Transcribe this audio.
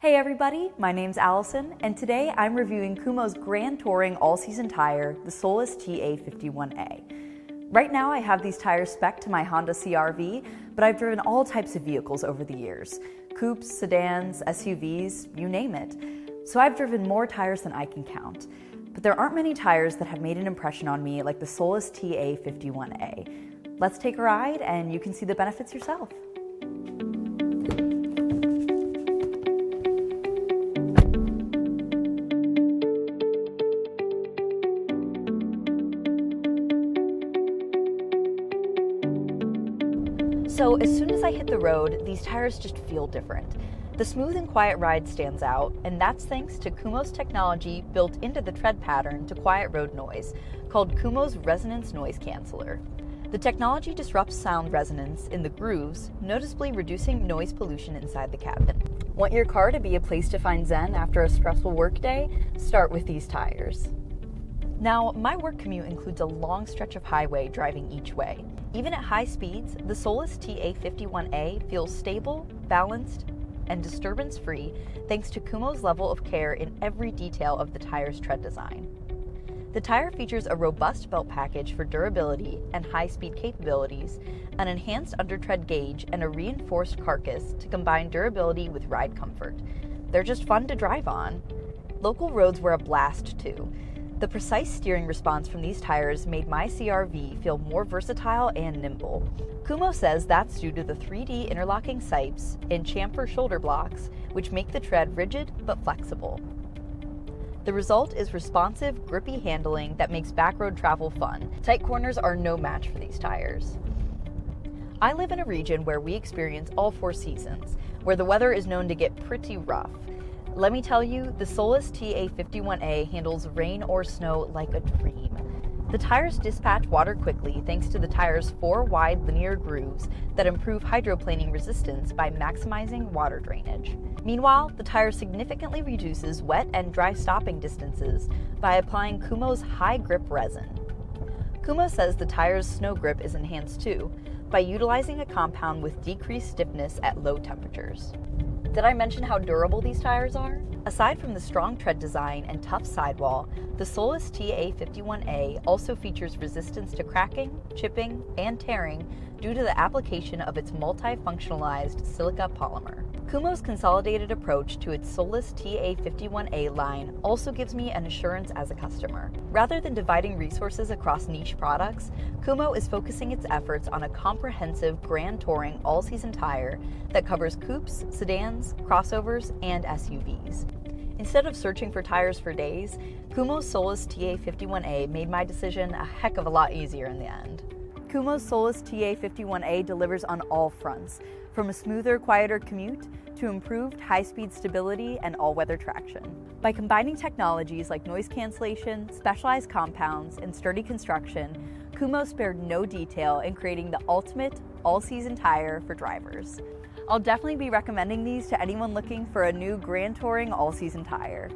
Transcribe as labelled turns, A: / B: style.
A: Hey everybody, my name's Allison, and today I'm reviewing Kumho's Grand Touring All-Season Tire, the Solus TA51a. Right now I have these tires spec'd to my Honda CR-V, but I've driven all types of vehicles over the years. Coupes, sedans, SUVs, you name it. So I've driven more tires than I can count. But there aren't many tires that have made an impression on me like the Solus TA51a. Let's take a ride and you can see the benefits yourself. So as soon as I hit the road, these tires just feel different. The smooth and quiet ride stands out, and that's thanks to Kumho's technology built into the tread pattern to quiet road noise, called Kumho's Resonance Noise Canceller. The technology disrupts sound resonance in the grooves, noticeably reducing noise pollution inside the cabin. Want your car to be a place to find zen after a stressful workday? Start with these tires. Now, my work commute includes a long stretch of highway driving each way. Even at high speeds, the Solus TA51a feels stable, balanced, and disturbance-free thanks to Kumho's level of care in every detail of the tire's tread design. The tire features a robust belt package for durability and high-speed capabilities, an enhanced undertread gauge, and a reinforced carcass to combine durability with ride comfort. They're just fun to drive on. Local roads were a blast, too. The precise steering response from these tires made my CR-V feel more versatile and nimble. Kumho says that's due to the 3D interlocking sipes and chamfered shoulder blocks, which make the tread rigid but flexible. The result is responsive, grippy handling that makes backroad travel fun. Tight corners are no match for these tires. I live in a region where we experience all four seasons, where the weather is known to get pretty rough. Let me tell you, the Solus TA51a handles rain or snow like a dream. The tires dispatch water quickly thanks to the tire's 4 wide linear grooves that improve hydroplaning resistance by maximizing water drainage. Meanwhile, the tire significantly reduces wet and dry stopping distances by applying Kumho's high grip resin. Kumho says the tire's snow grip is enhanced too, by utilizing a compound with decreased stiffness at low temperatures. Did I mention how durable these tires are? Aside from the strong tread design and tough sidewall, the Solus TA51a also features resistance to cracking, chipping, and tearing due to the application of its multi-functionalized silica polymer. Kumho's consolidated approach to its Solus TA51a line also gives me an assurance as a customer. Rather than dividing resources across niche products, Kumho is focusing its efforts on a comprehensive Grand Touring all-season tire that covers coupes, sedans, crossovers, and SUVs. Instead of searching for tires for days, Kumho's Solus TA51a made my decision a heck of a lot easier in the end. Kumho's Solus TA51a delivers on all fronts, from a smoother, quieter commute to improved high-speed stability and all-weather traction. By combining technologies like noise cancellation, specialized compounds, and sturdy construction, Kumho spared no detail in creating the ultimate all-season tire for drivers. I'll definitely be recommending these to anyone looking for a new Grand Touring all-season tire.